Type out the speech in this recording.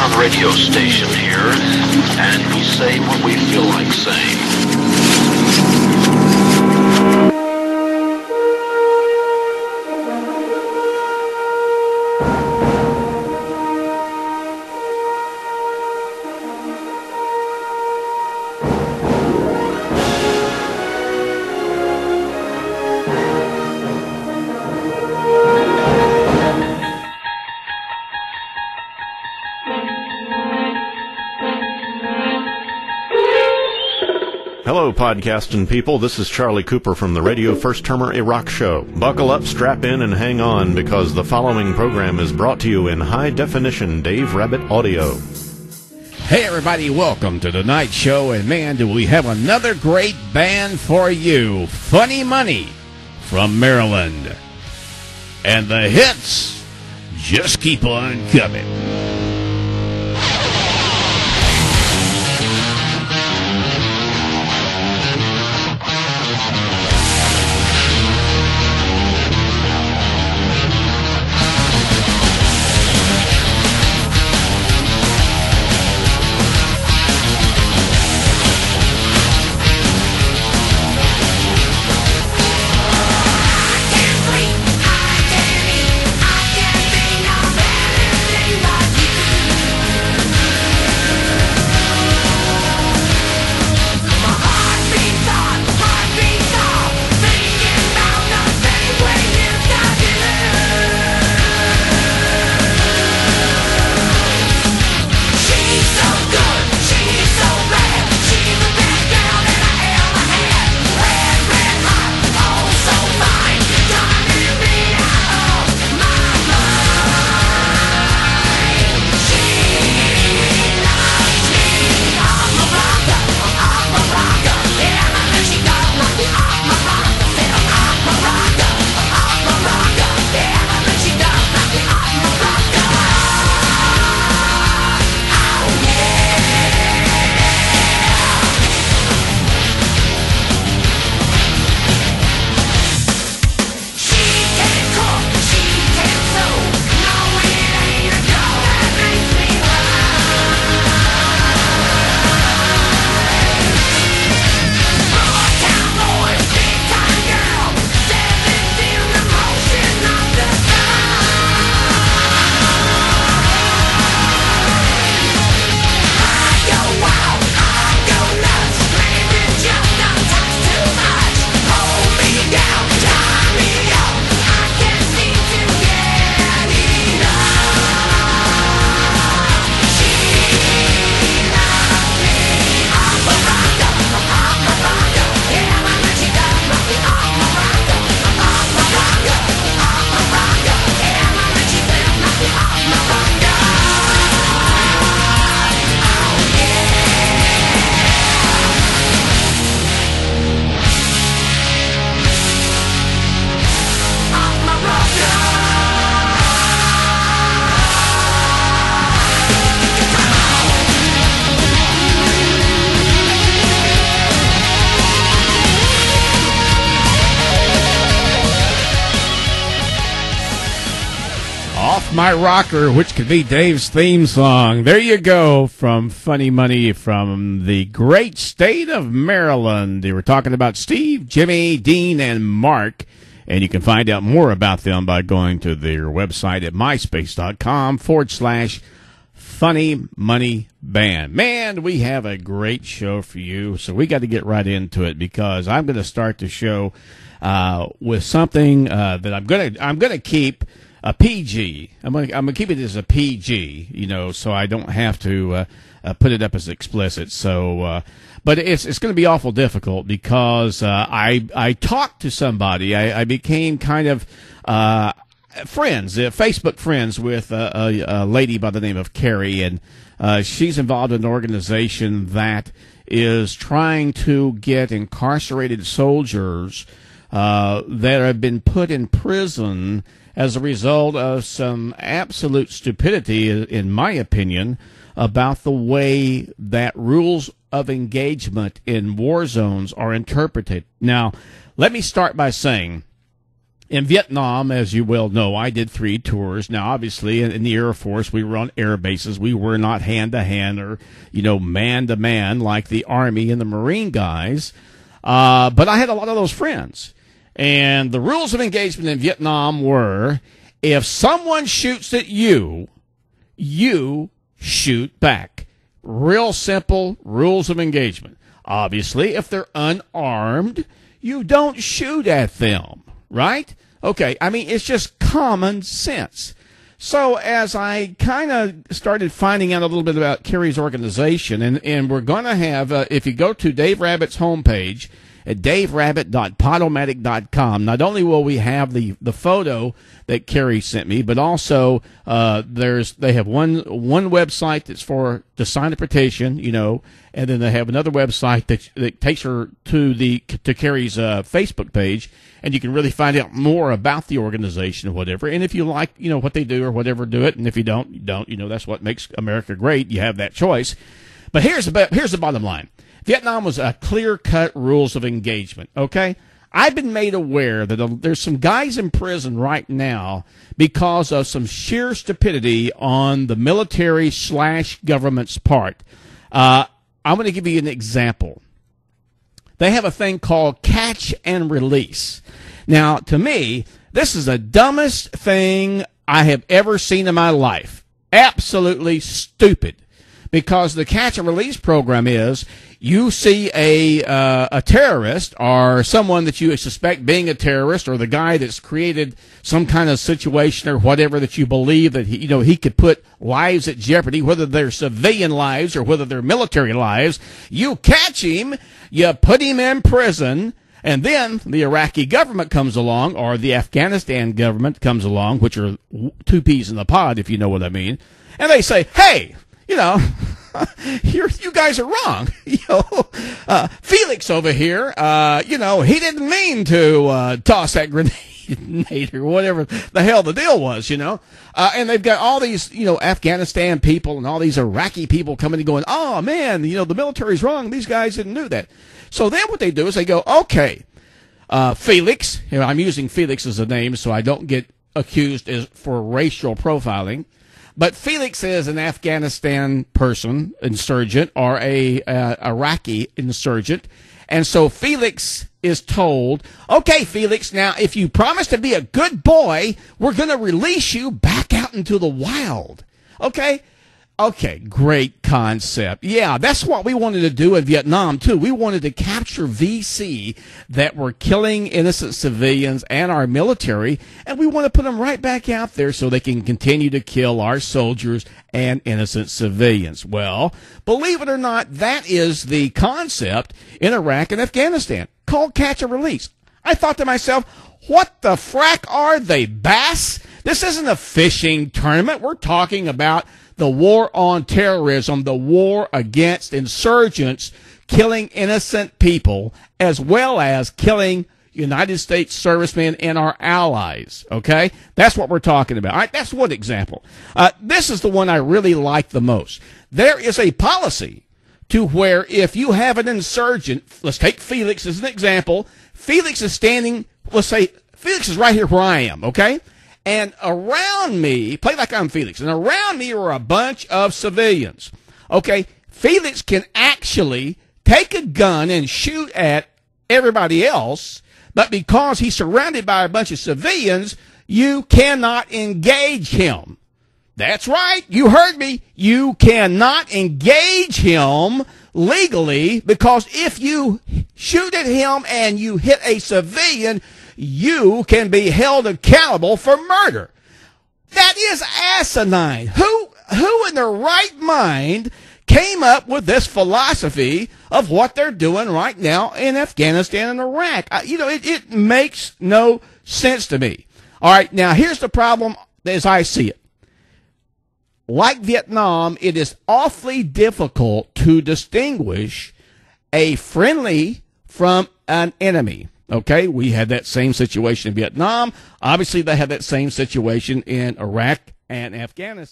underground radio station here, and we say what we feel like saying. Hello, podcasting people. This is Charlie Cooper from the Radio First Termer, a rock show. Buckle up, strap in, and hang on, because the following program is brought to you in high-definition Dave Rabbit audio. Hey, everybody, welcome to the night show, and man, do we have another great band for you. Funny Money from Maryland. And the hits just keep on coming. My Rocker, which could be Dave's theme song. There you go, from Funny Money from the great state of Maryland. They were talking about Steve, Jimmy, Dean, and Mark, and you can find out more about them by going to their website at myspace.com/Funny Money Band. Man, we have a great show for you, so we got to get right into it, because I'm going to start the show with something that I'm gonna keep a PG. I'm gonna keep it as a PG, so I don't have to put it up as explicit. So, but it's going to be awful difficult, because I talked to somebody. I became kind of friends, Facebook friends with a lady by the name of Carrie, and she's involved in an organization that is trying to get incarcerated soldiers that have been put in prison as a result of some absolute stupidity, in my opinion, about the way that rules of engagement in war zones are interpreted. Now, let me start by saying, In Vietnam, as you well know, I did 3 tours. Now, obviously, in the Air Force, we were on air bases. We were not hand-to-hand or, man-to-man like the Army and the Marine guys. But I had a lot of those friends. And the rules of engagement in Vietnam were, if someone shoots at you, you shoot back. Real simple rules of engagement. Obviously, if they're unarmed, you don't shoot at them, right? Okay, I mean, it's just common sense. So as I kind of started finding out a little bit about Kerry's organization, and we're going to have, if you go to Dave Rabbit's homepage at daverabbit.podomatic.com, not only will we have the photo that Kerry sent me, but also they have one website that's for to sign a petition, and then they have another website that takes her to Kerry's Facebook page, and you can really find out more about the organization or whatever. And if you like, what they do or whatever, do it. And if you don't, you don't. That's what makes America great. You have that choice. But here's the bottom line. Vietnam was a clear-cut rules of engagement, okay? I've been made aware that there's some guys in prison right now because of some sheer stupidity on the military/government's part. I'm going to give you an example. They have a thing called catch and release. Now, to me, this is the dumbest thing I have ever seen in my life. Absolutely stupid. Because the catch and release program is, you see a terrorist or someone that you suspect being a terrorist, or the guy that's created some kind of situation or whatever that you believe that he could put lives at jeopardy, whether they're civilian lives or whether they're military lives. You catch him, you put him in prison, and then the Iraqi government comes along, or the Afghanistan government comes along, which are 2 peas in the pod, if you know what I mean, and they say, hey, you guys are wrong. Felix over here, he didn't mean to toss that grenade or whatever the hell the deal was, and they've got all these, Afghanistan people and all these Iraqi people coming and going, oh, man, the military's wrong. These guys didn't do that. So then what they do is they go, okay, Felix, I'm using Felix as a name so I don't get accused for racial profiling. But Felix is an Afghanistan person, insurgent, or a Iraqi insurgent. And so Felix is told, okay, Felix, now if you promise to be a good boy, we're going to release you back out into the wild. Okay? Okay, great concept. Yeah, that's what we wanted to do in Vietnam, too. We wanted to capture VC that were killing innocent civilians and our military, and we want to put them right back out there so they can continue to kill our soldiers and innocent civilians. Well, believe it or not, that is the concept in Iraq and Afghanistan, called catch and release. I thought to myself, what the frack are they, bass? This isn't a fishing tournament. We're talking about the war on terrorism, the war against insurgents, killing innocent people, as well as killing United States servicemen and our allies, okay? That's what we're talking about. All right, that's one example. This is the one I really like the most. There is a policy to where if you have an insurgent, let's take Felix as an example. Felix is standing, let's say, Felix is right here where I am, okay? And around me, play like I'm Felix, and around me are a bunch of civilians. Okay, Felix can actually take a gun and shoot at everybody else, but because he's surrounded by a bunch of civilians, you cannot engage him. That's right, you heard me. You cannot engage him legally, because if you shoot at him and you hit a civilian, you can be held accountable for murder. That is asinine. Who in their right mind came up with this philosophy of what they're doing right now in Afghanistan and Iraq? It makes no sense to me. All right, now here's the problem as I see it. Like Vietnam, it is awfully difficult to distinguish a friendly from an enemy. Okay, we had that same situation in Vietnam. Obviously, they had that same situation in Iraq and Afghanistan.